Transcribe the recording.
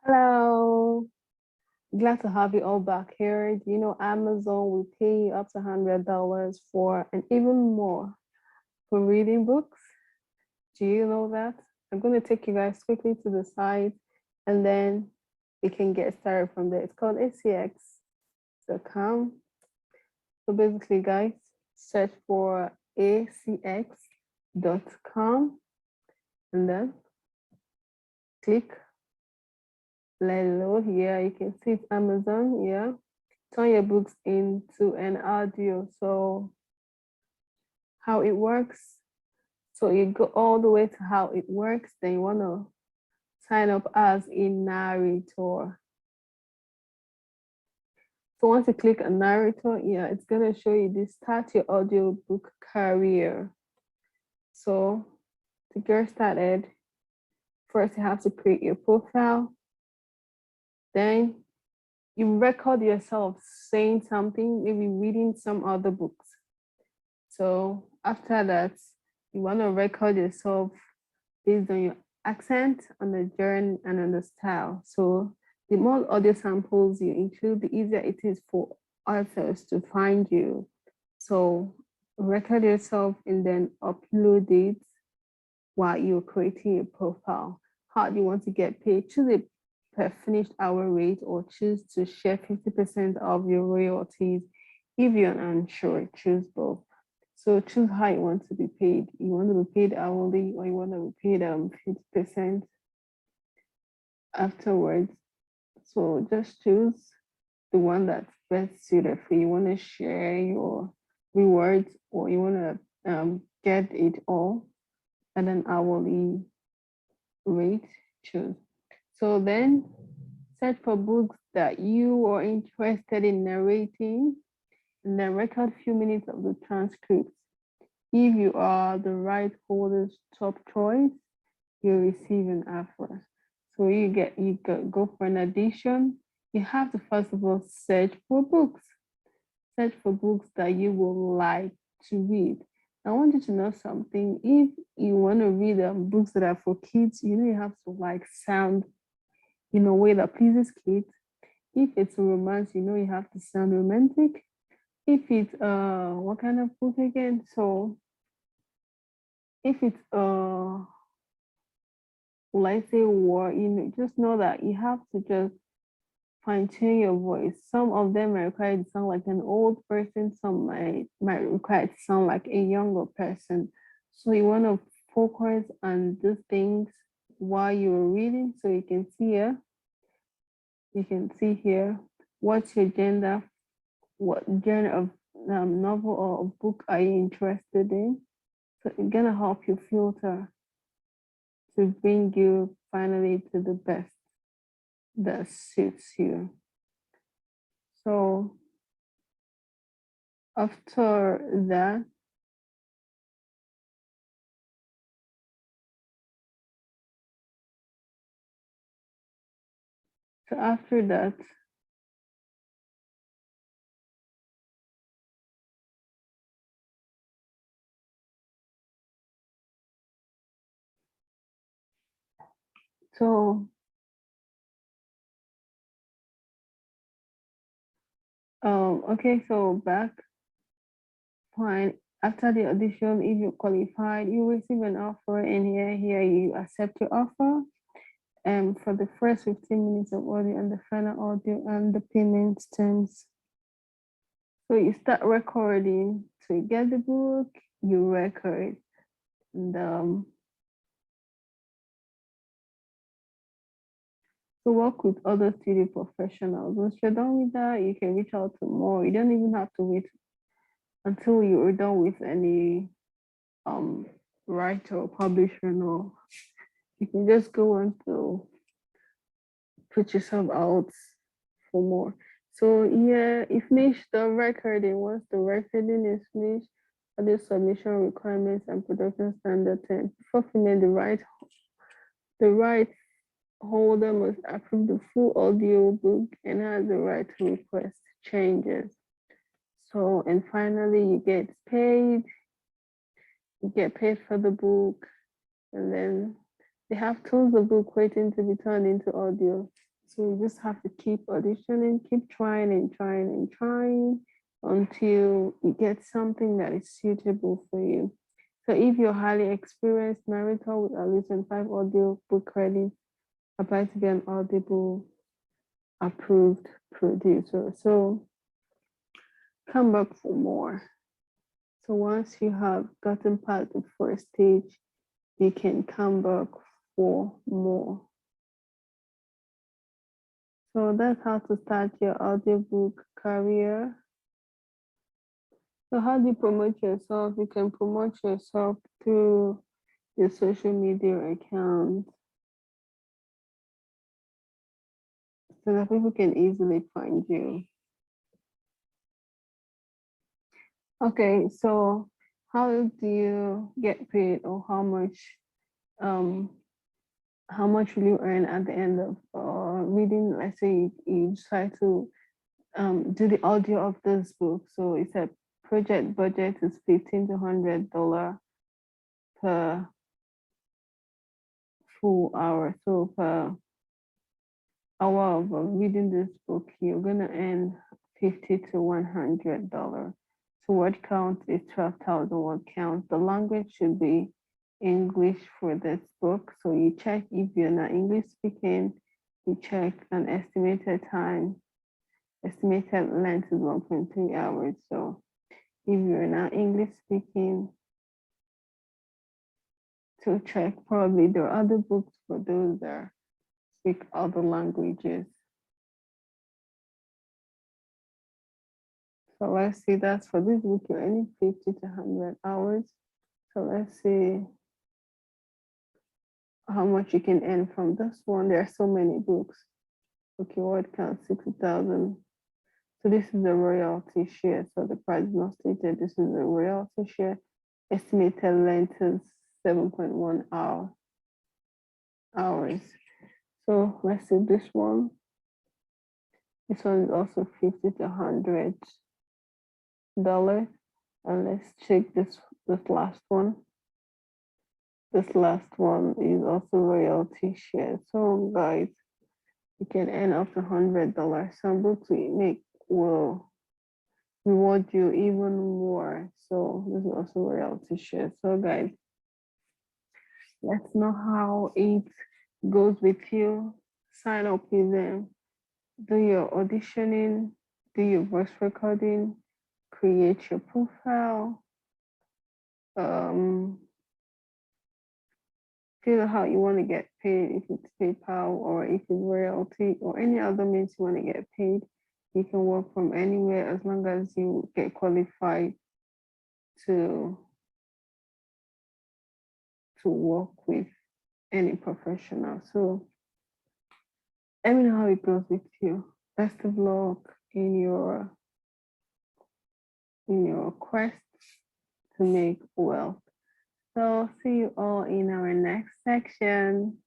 Hello, glad to have you all back here. Do you know Amazon will pay you up to $100 for and even more for reading books? Do you know that? I'm going to take you guys quickly to the site and then we can get started from there. It's called acx.com. So basically, guys, search for acx.com and then click let it load. Yeah, you can see it's Amazon. Yeah. Turn your books into an audio. So how it works. So you go all the way to how it works. Then you want to sign up as a narrator. So once you click a narrator, yeah, it's gonna show you this start your audiobook career. So to get started, first you have to create your profile. Then you record yourself saying something, maybe reading some other books. So after that, you want to record yourself based on your accent, on the genre, and on the style. So the more audio samples you include, the easier it is for authors to find you. So record yourself and then upload it while you're creating your profile. How do you want to get paid? Choose a per finished hour rate or choose to share 50% of your royalties. If you're unsure, choose both. So choose how you want to be paid. You want to be paid hourly or you want to be paid 50% afterwards. So just choose the one that's best suited for you. You want to share your rewards or you want to get it all at an hourly rate, choose. So then search for books that you are interested in narrating and then record a few minutes of the transcripts. If you are the right holder's top choice, you'll receive an offer. So you go for an audition. You have to first of all search for books. Search for books that you will like to read. I want you to know something. If you want to read books that are for kids, you know you have to like sound in a way that pleases kids. If it's a romance, you know you have to sound romantic. If it's what kind of book again? So if it's let's say war, you know, just know that you have to just fine tune your voice. Some of them might require to sound like an old person, some might require to sound like a younger person. So you want to focus on these things while you're reading. So you can see here, what's your gender, what genre of novel or book are you interested in. So it's gonna help you filter to bring you finally to the best that suits you. So after that, so after that, so okay, so back fine. After the audition, if you're qualified, you receive an offer, and here you accept your offer. And for the first 15 minutes of audio and the final audio and the payment terms. So you start recording. So you get the book, you record, and to work with other studio professionals. Once you're done with that, you can reach out to more. You don't even have to wait until you're done with any writer or publisher. No, you can just go on to put yourself out for more. So yeah, you finish the recording. Once the recording is finished, other submission requirements and production standard 10. Before filming, the right holder must approve the full audio book and has the right to request changes. So, and finally, you get paid. You get paid for the book, and then they have tons of book waiting to be turned into audio. So you just have to keep auditioning, keep trying and trying and trying until you get something that is suitable for you. So if you're highly experienced narrator with at least 5 audio book credits, apply to be an Audible approved producer. So come back for more. So once you have gotten past the first stage, you can come back for more. So that's how to start your audiobook career. So how do you promote yourself? You can promote yourself through your social media account so that people can easily find you. Okay, so how do you get paid, or how much will you earn at the end of reading? Let's say you decide to do the audio of this book. So it's a project budget is $15 to $100 per full hour. So per hour of reading this book, you're gonna earn $50 to $100. So word count is 12,000 word count. The language should be English for this book. So you check if you're not English speaking, you check an estimated time. Estimated length is 1.3 hours. So if you're not English speaking, to check, probably there are other books for those that speak other languages. So let's see, that's for this book, you're earning 50 to 100 hours. So let's see how much you can earn from this one. There are so many books. Okay, word count 60,000. So this is the royalty share. So the price is not stated. This is the royalty share. Estimated length is 7.1 hours. So let's see this one. This one is also 50 to $100. And let's check this last one. This last one is also royalty share. So guys, you can earn up to $100. Some books we make will reward you even more. So this is also royalty share. So guys, let's know how it goes with you. Sign up with them. Do your auditioning, do your voice recording, create your profile, feel how you want to get paid, if it's PayPal or if it's royalty or any other means you want to get paid. You can work from anywhere as long as you get qualified to work with any professional. So let me know how it goes with you. Best of luck in your quest to make wealth. So see you all in our next section.